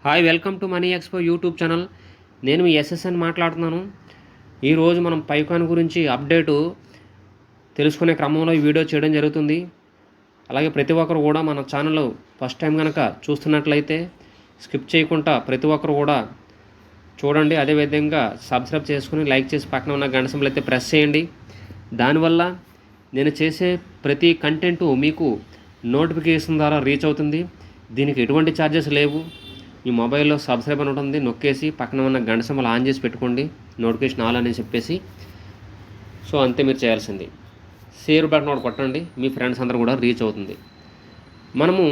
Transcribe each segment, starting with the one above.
Hi, welcome to money expo YouTube channel. నేను మీ SSN మాట్లాడుతున్నాను. ఈరోజు మనం పైకాన్ గురించి అప్డేటు తెలుసుకునే క్రమంలో ఈ వీడియో చేయడం జరుగుతుంది. అలాగే ప్రతి ఒక్కరు కూడా మన ఛానల్ ఫస్ట్ టైం కనుక చూస్తున్నట్లయితే స్కిప్ చేయకుండా ప్రతి ఒక్కరు కూడా చూడండి. అదేవిధంగా సబ్స్క్రైబ్ చేసుకుని లైక్ చేసి పక్కన ఉన్న గంట సింబల్ అయితే ప్రెస్ చేయండి. దానివల్ల నేను చేసే ప్రతి కంటెంటు మీకు నోటిఫికేషన్ ద్వారా రీచ్ అవుతుంది. దీనికి ఎటువంటి ఛార్జెస్ లేవు. ఈ మొబైల్లో సబ్స్క్రైబ్ అని ఉంటుంది, నొక్కేసి పక్కన ఉన్న గంట సింబల్ ఆన్ చేసి పెట్టుకోండి, నోటిఫికేషన్ ఆల్ అని చెప్పేసి. సో అంతే మీరు చేయాల్సింది. షేర్ బటన్ ఒకటి కొట్టండి, మీ ఫ్రెండ్స్ అందరూ కూడా రీచ్ అవుతుంది. మనము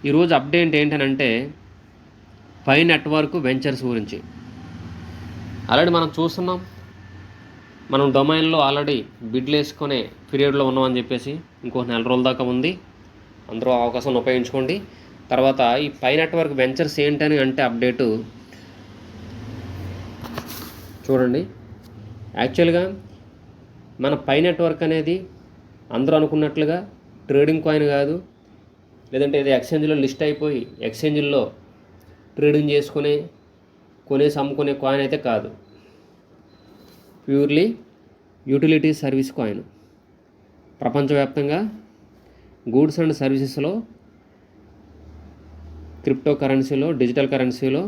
ఈరోజు అప్డేట్ ఏంటనంటే పై నెట్వర్క్ వెంచర్స్ గురించి. ఆల్రెడీ మనం చూస్తున్నాం, మనం డొమైన్లో ఆల్రెడీ బిడ్లు వేసుకునే పీరియడ్లో ఉన్నామని చెప్పేసి. ఇంకో 4 రోజుల దాకా ఉంది, అందరూ అవకాశం ఉపయోగించుకోండి. తర్వాత ఈ పై నెట్వర్క్ వెంచర్స్ ఏంటని అంటే అప్డేటు చూడండి. యాక్చువల్గా మన పై నెట్వర్క్ అనేది అందరూ అనుకున్నట్లుగా ట్రేడింగ్ కాయిన్ కాదు, లేదంటే ఇది ఎక్స్చేంజ్లో లిస్ట్ అయిపోయి ఎక్స్చేంజ్లో ట్రేడింగ్ చేసుకునే కొనేసి అమ్ముకునే కాయిన్ అయితే కాదు. Purely utility service coin. ప్రపంచవ్యాప్తంగా గూడ్స్ అండ్ సర్వీసెస్లో, క్రిప్టో కరెన్సీలో, డిజిటల్ కరెన్సీలో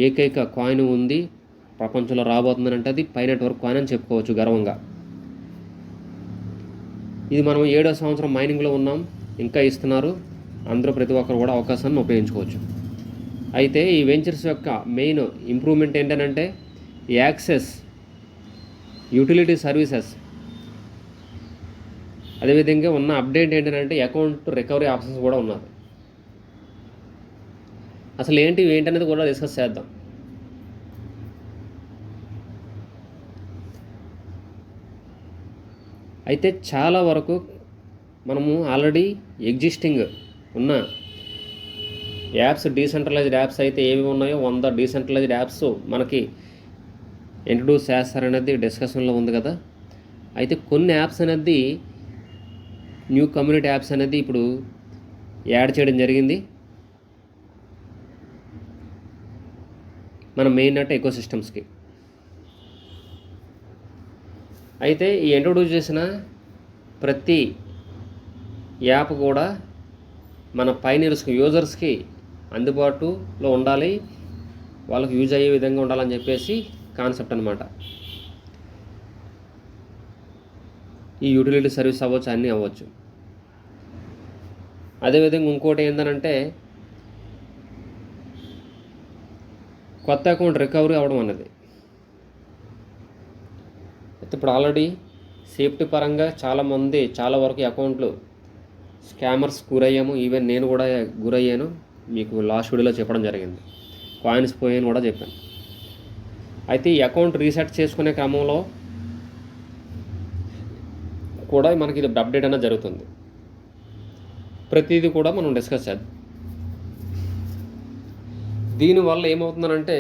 ఏకైక కాయిన్ ఉంది ప్రపంచంలో రాబోతుందంటే అది పై నెట్వర్క్ కాయిన్ అని చెప్పుకోవచ్చు గర్వంగా. ఇది మనం 7వ సంవత్సరం మైనింగ్లో ఉన్నాం, ఇంకా ఇస్తున్నారు. అందరూ ప్రతి ఒక్కరు కూడా అవకాశాన్ని ఉపయోగించుకోవచ్చు. అయితే ఈ వెంచర్స్ యొక్క మెయిన్ ఇంప్రూవ్మెంట్ ఏంటంటే యాక్సెస్, యూటిలిటీ సర్వీసెస్. అదేవిధంగా ఉన్న అప్డేట్ ఏంటంటే అకౌంట్ రికవరీ ఆప్షన్స్ కూడా ఉన్నారు. అసలు ఏంటనేది కూడా డిస్కస్ చేద్దాం. అయితే చాలా వరకు మనము ఆల్రెడీ ఎగ్జిస్టింగ్ ఉన్న యాప్స్, డీసెంట్రలైజ్డ్ యాప్స్ అయితే ఏమి ఉన్నాయో 100 డీసెంట్రలైజ్డ్ యాప్స్ మనకి ఇంట్రడ్యూస్ చేస్తారనేది డిస్కషన్లో ఉంది కదా. అయితే కొన్ని యాప్స్ అనేది న్యూ కమ్యూనిటీ యాప్స్ అనేది ఇప్పుడు యాడ్ చేయడం జరిగింది మన మెయిన్ నెట్ ఎకోసిస్టమ్స్కి. అయితే ఈ ఇంట్రొడ్యూస్ చేసిన ప్రతి యాప్ కూడా మన పైనీర్స్కి, యూజర్స్కి అందుబాటులో ఉండాలి, వాళ్ళకి యూజ్ అయ్యే విధంగా ఉండాలని చెప్పేసి కాన్సెప్ట్ అనమాట. ఈ యూటిలిటీ సర్వీస్ అవ్వచ్చు, అన్నీ అవ్వచ్చు. అదేవిధంగా ఇంకోటి ఏంటంటే కొత్త అకౌంట్ రికవరీ అవ్వడం అన్నది. అయితే ఇప్పుడు ఆల్రెడీ సేఫ్టీ పరంగా చాలామంది చాలా వరకు అకౌంట్లు స్కామర్స్ గురయ్యాము. ఈవెన్ నేను కూడా గురయ్యాను, మీకు లాస్ట్ వీడియోలో చెప్పడం జరిగింది. కాయిన్స్ పోయాను కూడా చెప్పాను. అయితే ఈ అకౌంట్ రీసెట్ చేసుకునే క్రమంలో కూడా మనకి ఇది అప్డేట్ అనేది జరుగుతుంది. ప్రతిదీ కూడా మనం డిస్కస్ చేద్దాం. దీనివల్ల ఏమవుతుందనంటే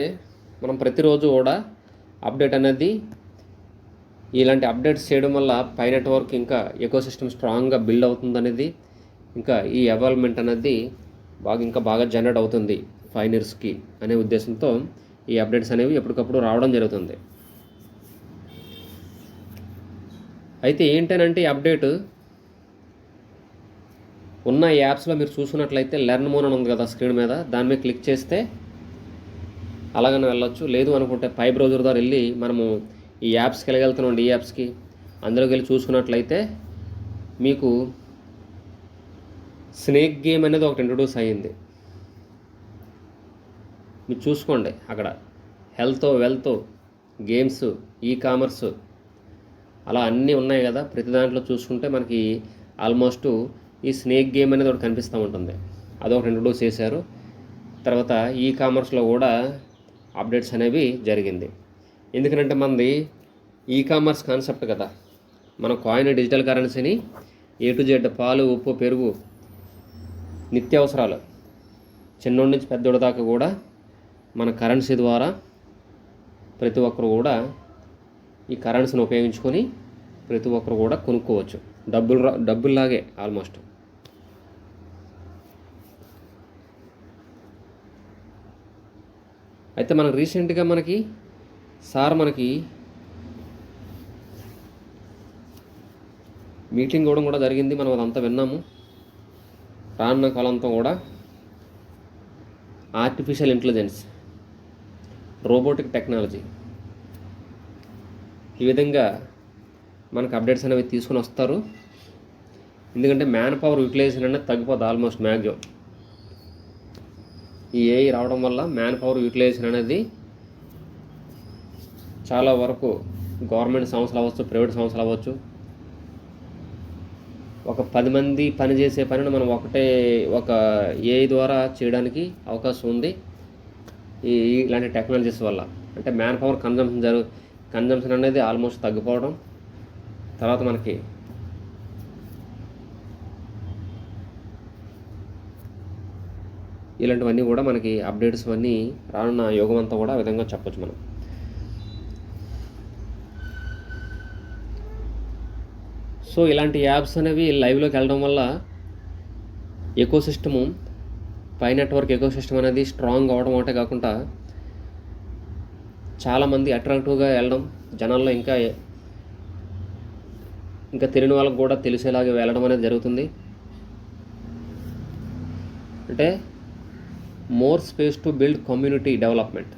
మనం ప్రతిరోజు కూడా అప్డేట్ అనేది, ఇలాంటి అప్డేట్స్ చేయడం వల్ల పై నెట్వర్క్ ఇంకా ఎకోసిస్టమ్ స్ట్రాంగ్గా బిల్డ్ అవుతుంది, ఇంకా ఈ ఎవాల్వ్మెంట్ అనేది ఇంకా బాగా జనరేట్ అవుతుంది ఫైనర్స్కి అనే ఉద్దేశంతో ఈ అప్డేట్స్ అనేవి ఎప్పటికప్పుడు రావడం జరుగుతుంది. అయితే ఏంటనంటే ఈ అప్డేట్ ఉన్న యాప్స్లో మీరు చూసుకున్నట్లయితే లెర్న్ మోర్ అని ఉంది కదా స్క్రీన్ మీద, దాని మీద క్లిక్ చేస్తే అలాగనే వెళ్ళొచ్చు. లేదు అనుకుంటే పై బ్రౌజర్ ద్వారా వెళ్ళి మనము ఈ యాప్స్కి వెళ్ళగలుగుతున్నాం. ఈ యాప్స్కి అందులోకి వెళ్ళి చూసుకున్నట్లయితే మీకు స్నేక్ గేమ్ అనేది ఒకటి ఇంట్రొడ్యూస్ అయ్యింది. మీరు చూసుకోండి, అక్కడ health, wealth, games, e commerce అలా అన్నీ ఉన్నాయి కదా. ప్రతి దాంట్లో చూసుకుంటే మనకి ఆల్మోస్ట్ ఈ స్నేక్ గేమ్ అనేది ఒకటి కనిపిస్తూ ఉంటుంది. అదొకటి ఇంట్రొడ్యూస్ చేశారు. తర్వాత ఈ కామర్స్లో కూడా అప్డేట్స్ అనేవి జరిగింది. ఎందుకంటే మనది ఈ కామర్స్ కాన్సెప్ట్ కదా. మన కాయిన్ డిజిటల్ కరెన్సీని A to Z, పాలు, ఉప్పు, పెరుగు, నిత్యావసరాలు చిన్నోడి నుంచి పెద్దోడి దాకా కూడా మన కరెన్సీ ద్వారా ప్రతి ఒక్కరు కూడా ఈ కరెన్సీని ఉపయోగించుకొని ప్రతి ఒక్కరు కూడా కొనుక్కోవచ్చు. డబ్బుల్లాగే ఆల్మోస్ట్. అయితే మనకు రీసెంట్గా సార్ మీటింగ్ కూడా జరిగింది, మనం అదంతా విన్నాము. రానున్న కాలంతో కూడా ఆర్టిఫిషియల్ ఇంటెలిజెన్స్, రోబోటిక్ టెక్నాలజీ, ఈ విధంగా మనకు అప్డేట్స్ అనేవి తీసుకుని వస్తారు. ఎందుకంటే మ్యాన్ పవర్ యూటిలైజేషన్ అనేది తగ్గిపోతుంది ఆల్మోస్ట్ మ్యాక్సిమం. ఈ ఏఐ రావడం వల్ల మ్యాన్ పవర్ యూటిలైజేషన్ అనేది చాలా వరకు గవర్నమెంట్ సంస్థలు అవ్వచ్చు, ప్రైవేట్ సంస్థలు అవ్వచ్చు, ఒక 10 మంది పనిచేసే పనిని మనం ఒక ఏఐ ద్వారా చేయడానికి అవకాశం ఉంది ఇలాంటి టెక్నాలజీస్ వల్ల. అంటే మ్యాన్ పవర్ కన్జంప్షన్ అనేది ఆల్మోస్ట్ తగ్గిపోవడం. తర్వాత మనకి ఇలాంటివన్నీ కూడా మనకి అప్డేట్స్ అన్నీ రానున్న యుగం అంతా కూడా ఆ విధంగా చెప్పొచ్చు మనం. సో ఇలాంటి యాప్స్ అనేవి లైవ్లోకి వెళ్ళడం వల్ల ఎకోసిస్టము, పై నెట్వర్క్ ఎకోసిస్టమ్ అనేది స్ట్రాంగ్ అవ్వడం ఒకటే కాకుండా చాలామంది అట్రాక్టివ్గా వెళ్ళడం, జనాల్లో ఇంకా తెలియని వాళ్ళకు కూడా తెలిసేలాగా వెళ్ళడం అనేది జరుగుతుంది. అంటే more space to build community development,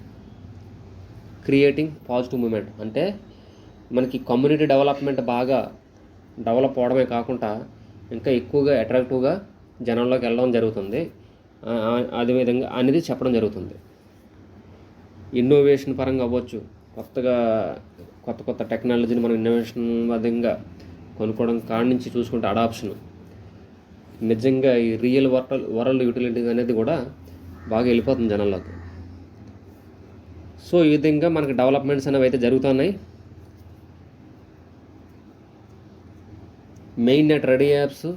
creating positive moment. అంటే మనకి కమ్యూనిటీ డెవలప్మెంట్ బాగా డెవలప్ అవడమే కాకుండా ఇంకా ఎక్కువగా అట్రాక్టివ్గా జనంలోకి వెళ్ళడం జరుగుతుంది. అదేవిధంగా అనేది చెప్పడం జరుగుతుంది. ఇన్నోవేషన్ పరంగా అవ్వచ్చు, కొత్త టెక్నాలజీని మనం ఇన్నోవేషన్ విధంగా కొనుక్కోవడం కాడి నుంచి చూసుకుంటే అడాప్షన్, నిజంగా ఈ రియల్ వరల్డ్ యూటిలిటీ అనేది కూడా బాగా వెళ్ళిపోతుంది జనాల్లోకి. సో ఈ విధంగా మనకి డెవలప్మెంట్స్ అనేవి అయితే జరుగుతున్నాయి. మెయిన్ నెట్ రెడీ యాప్స్,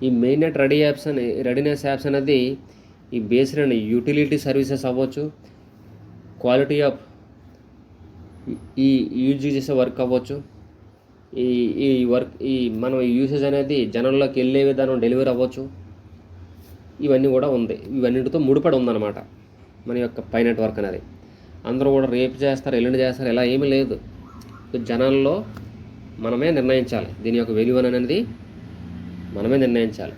ఈ మెయిన్ నెట్ రెడీనెస్ యాప్స్ అనేది ఈ బేస్డ్ అండ్ యూటిలిటీ సర్వీసెస్ అవ్వచ్చు, క్వాలిటీ ఆఫ్ ఈ యూజ్ చేసే వర్క్ అవ్వచ్చు, మనం యూసేజ్ అనేది జనంలోకి వెళ్ళే విధానం డెలివరీ అవ్వచ్చు, ఇవన్నీ కూడా ఉంది. ఇవన్నిటితో ముడిపడి ఉందన్నమాట మన యొక్క పై నెట్వర్క్ అనేది. అందరూ కూడా రేపు చేస్తారు, ఎల్లుండి చేస్తారు, ఇలా ఏమీ లేదు. జనాల్లో మనమే నిర్ణయించాలి, దీని యొక్క వెల్యూ అనేది మనమే నిర్ణయించాలి.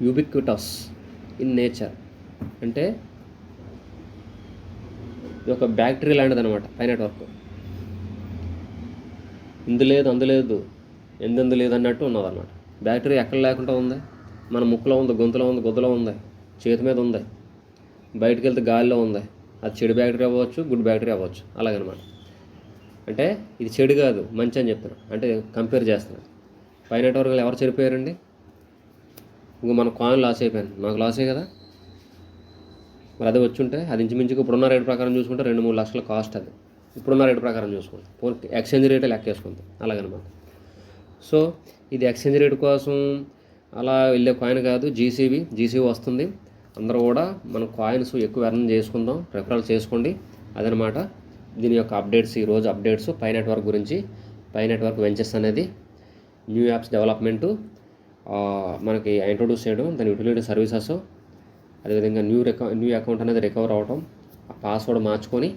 యూబిక్విటస్ ఇన్ నేచర్ అంటే ఇది ఒక బ్యాక్టీరియా లాంటిది అనమాట పై నెట్వర్క్. ఇందు లేదు అందు లేదు ఎందు లేదు అన్నట్టు ఉన్నదన్నమాట. బ్యాక్టీరియా ఎక్కడ లేకుండా ఉంది, మన ముక్కులో ఉంది, గొంతులో ఉంది, గుద్దలో ఉంది, చేతి మీద ఉంది, బయటకు వెళ్తే గాలిలో ఉంది. అది చెడు బ్యాక్టీరియా అవ్వచ్చు, గుడ్ బ్యాక్టీరియా అవ్వచ్చు, అలాగనమాట. అంటే ఇది చెడు కాదు మంచి అని చెప్తున్నాను, అంటే కంపేర్ చేస్తున్నాను. పై నెట్వర్క్లో ఎవరు చెడిపోయారండి? ఇంకో మన కాయిన్ లాస్ అయిపోయాను, నాకు లాసే కదా. మరి అదే వచ్చుంటే అది ఇంచుమించుకు ఇప్పుడున్న రేటు ప్రకారం చూసుకుంటే 2-3 లక్షల కాస్ట్. అది ఇప్పుడున్న రేటు ప్రకారం చూసుకుంటే ఎక్స్చేంజ్ రేటే లెక్కేసుకుంటాం అలాగనమాట. సో ఇది ఎక్స్చేంజ్ రేట్ కోసం అలా వెళ్ళే కాయిన్ కాదు, జీసీబీ వస్తుంది. అందరూ కూడా మన కాయిన్స్ ఎక్కువ ఎర్న్ చేసుకుందాం, రెఫరల్ చేసుకోండి, అదనమాట దీని యొక్క అప్డేట్స్. ఈరోజు అప్డేట్స్ పై నెట్వర్క్ గురించి, పై నెట్వర్క్ వెంచర్స్ అనేది న్యూ యాప్స్ డెవలప్మెంటు మనకి ఇంట్రొడ్యూస్ చేయడం, దాని యూటిలిటీ సర్వీసెస్, అదేవిధంగా న్యూ అకౌంట్ అనేది రికవర్ అవ్వడం, ఆ పాస్వర్డ్ మార్చుకొని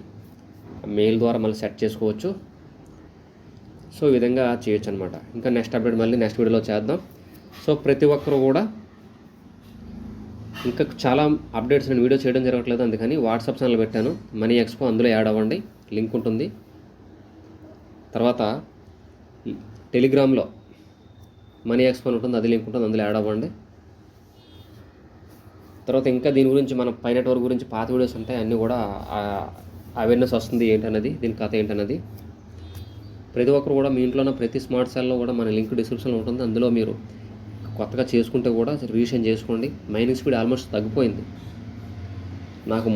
మెయిల్ ద్వారా మళ్ళీ సెట్ చేసుకోవచ్చు. సో ఈ విధంగా చేయొచ్చు అనమాట. ఇంకా నెక్స్ట్ అప్డేట్ మళ్ళీ నెక్స్ట్ వీడియోలో చేద్దాం. సో ప్రతి ఒక్కరు కూడా ఇంకా చాలా అప్డేట్స్ నేను వీడియో చేయడం జరగట్లేదు, అందుకని వాట్సాప్ ఛానల్ పెట్టాను, మనీ ఎక్స్పో, అందులో యాడ్ అవ్వండి, లింక్ ఉంటుంది. తర్వాత టెలిగ్రామ్లో మనీ ఎక్స్పో ఉంటుంది, అది లింక్ ఉంటుంది, అందులో యాడ్ అవ్వండి. తర్వాత ఇంకా దీని గురించి మన పై నెట్వర్క్ గురించి పాత వీడియోస్ ఉంటాయి, అన్నీ కూడా అవేర్నెస్ వస్తుంది ఏంటన్నది, దీని కథ ఏంటన్నది. ప్రతి ఒక్కరు కూడా మీ ఇంట్లో ఉన్న ప్రతి స్మార్ట్ సెల్లో కూడా మన లింక్ డిస్క్రిప్షన్లో ఉంటుంది, అందులో మీరు కొత్తగా చేసుకుంటే కూడా రిజిస్ట్రేషన్ చేసుకోండి. మైనింగ్ స్పీడ్ ఆల్మోస్ట్ తగ్గిపోయింది. నాకు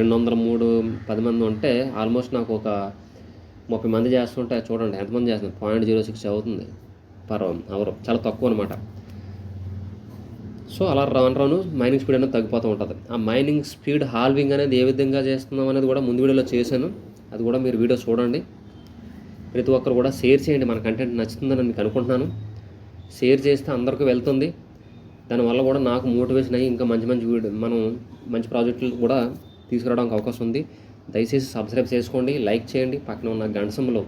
203 మంది ఉంటే ఆల్మోస్ట్ నాకు ఒక 30 మంది చేస్తుంటే చూడండి ఎంతమంది చేస్తున్నారు, 0.06 అవుతుంది పర్ అవర్, చాలా తక్కువ అనమాట. సో అలా రాను మైనింగ్ స్పీడ్ అనేది తగ్గిపోతూ ఉంటుంది. ఆ మైనింగ్ స్పీడ్ హాల్వింగ్ అనేది ఏ విధంగా చేస్తున్నాం అనేది కూడా ముందు వీడియోలో చేశాను, అది కూడా మీరు వీడియో చూడండి. ప్రతి ఒక్కరు కూడా షేర్ చేయండి, మన కంటెంట్ నచ్చుతుందని మీకు అనుకుంటున్నాను. షేర్ చేస్తే అందరికీ వెళ్తుంది. దానివల్ల కూడా నాకు మోటివేషన్ అయ్యి ఇంకా మంచి మంచి మనం మంచి ప్రాజెక్టులు కూడా తీసుకురావడానికి అవకాశం ఉంది. దయచేసి సబ్స్క్రైబ్ చేసుకోండి, లైక్ చేయండి, పక్కన ఉన్న గంట సింబల్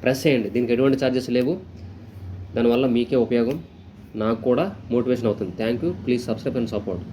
ప్రెస్ చేయండి. దీనికి ఎటువంటి ఛార్జెస్ లేవు. దానివల్ల మీకే ఉపయోగం, నాకు కూడా మోటివేషన్ అవుతుంది. Thank you. Please subscribe and support.